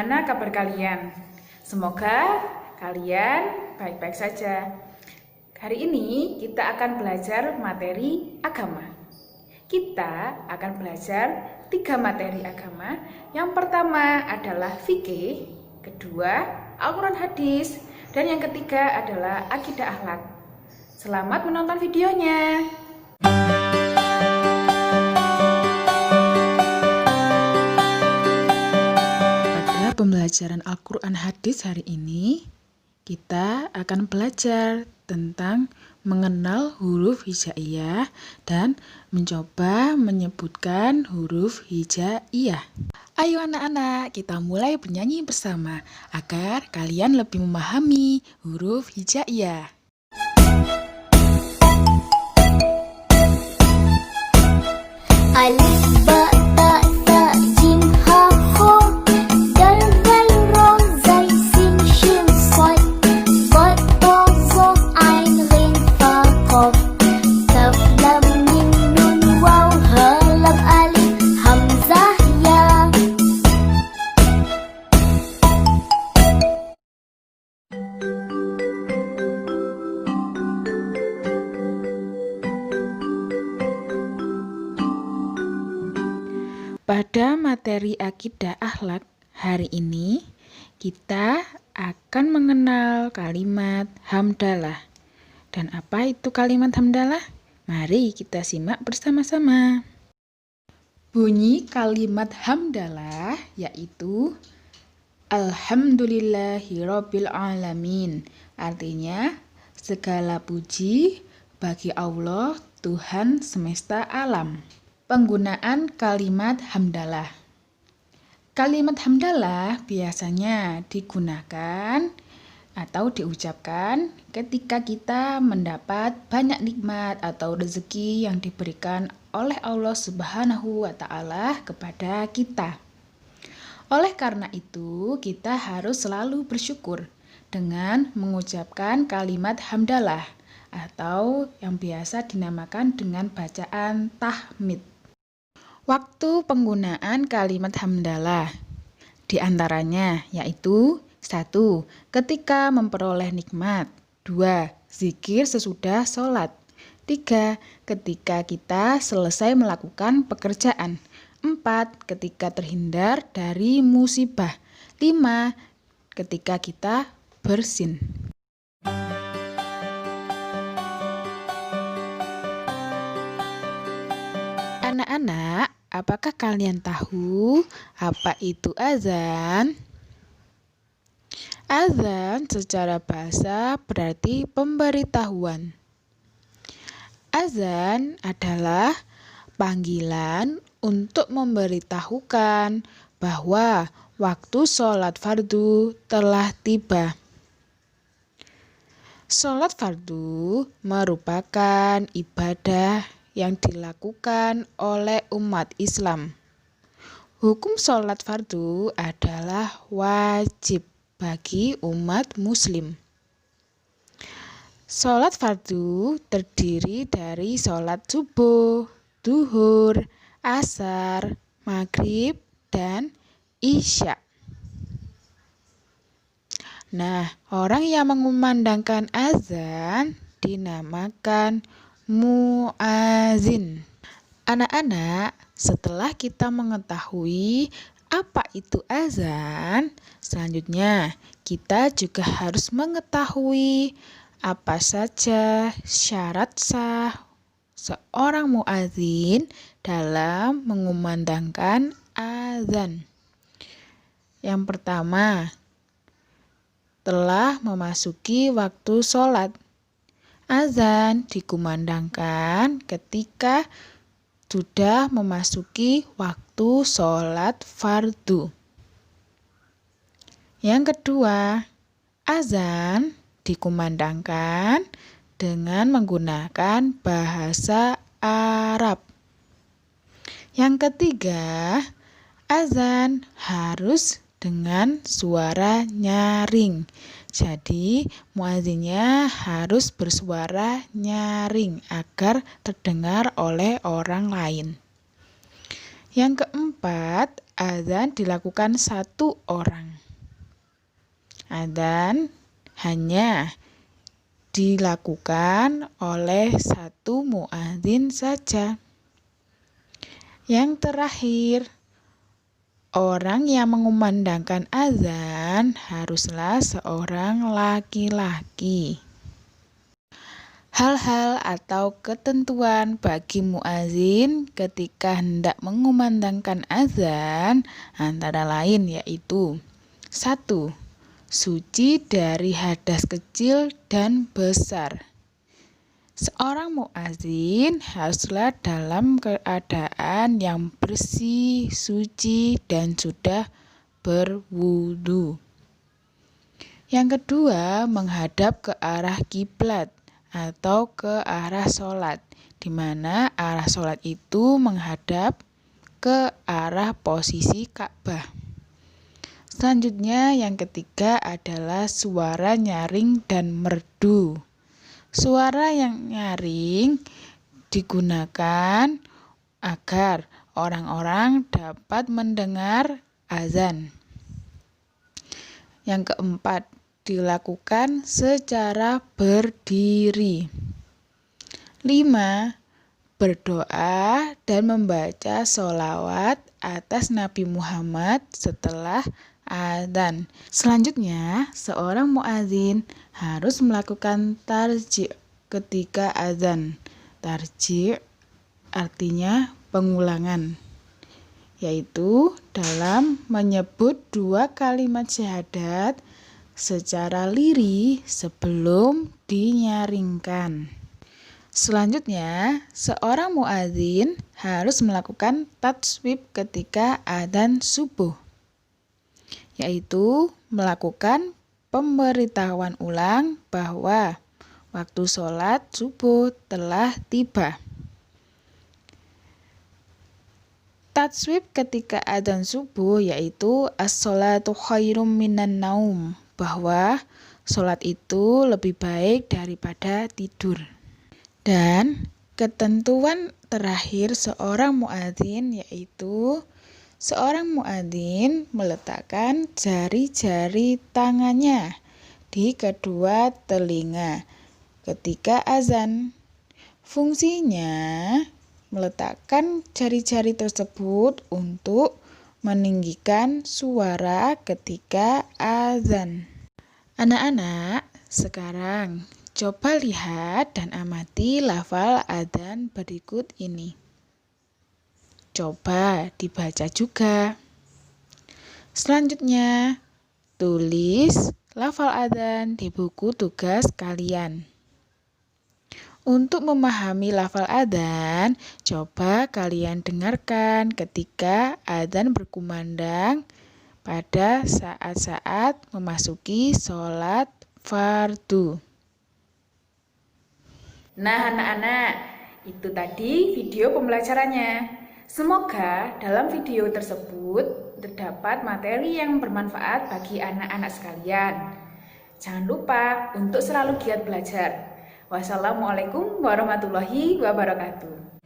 Bagaimana kabar kalian? Semoga kalian baik-baik saja. Hari ini kita akan belajar materi agama. Kita akan belajar 3 materi agama. Yang pertama adalah fikih, kedua Al-Quran hadis, dan yang ketiga adalah akidah akhlak. Selamat menonton videonya. Pembelajaran Al-Quran hadis hari ini kita akan belajar tentang mengenal huruf hijaiyah dan mencoba menyebutkan huruf hijaiyah. Ayo anak-anak, kita mulai bernyanyi bersama agar kalian lebih memahami huruf hijaiyah. Alif, ba, ta, sa, jim, ha, ho. Dal, zal, ra, zai, sin, shin, sad. Dad, ta, za, ain, ghin, fa, qaf. Kaf, lam, mim, nun, waw, ha, lam, alif, hamzah, ya. Pada materi akidah akhlak hari ini, kita akan mengenal kalimat hamdalah. Dan apa itu kalimat hamdalah? Mari kita simak bersama-sama. Bunyi kalimat hamdalah yaitu Alhamdulillahirabbil alamin. Artinya, segala puji bagi Allah, Tuhan semesta alam. Penggunaan kalimat hamdalah. Kalimat hamdalah biasanya digunakan atau diucapkan ketika kita mendapat banyak nikmat atau rezeki yang diberikan oleh Allah Subhanahu wa Ta'ala kepada kita. Oleh karena itu, kita harus selalu bersyukur dengan mengucapkan kalimat hamdalah atau yang biasa dinamakan dengan bacaan tahmid. Waktu penggunaan kalimat hamdalah di antaranya yaitu 1. Ketika memperoleh nikmat. 2. Zikir sesudah sholat. 3. Ketika kita selesai melakukan pekerjaan. 4. Ketika terhindar dari musibah. 5. Ketika kita bersin. Anak-anak, apakah kalian tahu apa itu azan? Azan secara bahasa berarti pemberitahuan. Azan adalah panggilan untuk memberitahukan bahwa waktu sholat fardu telah tiba. Sholat fardu merupakan ibadah yang dilakukan oleh umat Islam. Hukum sholat fardu adalah wajib bagi umat muslim. Sholat fardu terdiri dari sholat subuh, duhur, asar, maghrib, dan isya. Nah, orang yang mengumandangkan azan dinamakan muazin. Anak-anak, setelah kita mengetahui apa itu azan, selanjutnya kita juga harus mengetahui apa saja syarat sah seorang muazin dalam mengumandangkan azan. Yang pertama, telah memasuki waktu sholat. Azan dikumandangkan ketika sudah memasuki waktu sholat fardu. Yang kedua, azan dikumandangkan dengan menggunakan bahasa Arab. Yang ketiga, azan harus dengan suara nyaring. Jadi, muazzinnya harus bersuara nyaring agar terdengar oleh orang lain. Yang keempat, adzan dilakukan satu orang. Adzan hanya dilakukan oleh satu muadzin saja. Yang terakhir, orang yang mengumandangkan azan haruslah seorang laki-laki. Hal-hal atau ketentuan bagi muadzin ketika hendak mengumandangkan azan antara lain yaitu 1. Suci dari hadas kecil dan besar. Seorang muadzin haruslah dalam keadaan yang bersih, suci, dan sudah berwudu. Yang kedua, menghadap ke arah kiblat atau ke arah sholat, di mana arah sholat itu menghadap ke arah posisi Ka'bah. Selanjutnya, yang ketiga adalah suara nyaring dan merdu. Suara yang nyaring digunakan agar orang-orang dapat mendengar azan. Yang keempat, dilakukan secara berdiri. 5. Berdoa dan membaca sholawat atas Nabi Muhammad setelah adzan. Selanjutnya, seorang muadzin harus melakukan tarji' ketika adzan. Tarji' artinya pengulangan, yaitu dalam menyebut 2 kalimat syahadat secara lirih sebelum dinyaringkan. Selanjutnya, seorang muadzin harus melakukan tatswib ketika adzan subuh, yaitu melakukan pemberitahuan ulang bahwa waktu sholat subuh telah tiba. Tatswib ketika adzan subuh yaitu as-sholatu khairum minan naum, bahwa sholat itu lebih baik daripada tidur. Dan ketentuan terakhir seorang muadzin yaitu seorang muadzin meletakkan jari-jari tangannya di kedua telinga ketika azan. Fungsinya meletakkan jari-jari tersebut untuk meninggikan suara ketika azan. Anak-anak, sekarang coba lihat dan amati lafal adzan berikut ini. Coba dibaca juga. Selanjutnya, tulis lafal adzan di buku tugas kalian. Untuk memahami lafal adzan, coba kalian dengarkan ketika adzan berkumandang pada saat-saat memasuki sholat fardu. Nah anak-anak, itu tadi video pembelajarannya. Semoga dalam video tersebut terdapat materi yang bermanfaat bagi anak-anak sekalian. Jangan lupa untuk selalu giat belajar. Wassalamualaikum warahmatullahi wabarakatuh.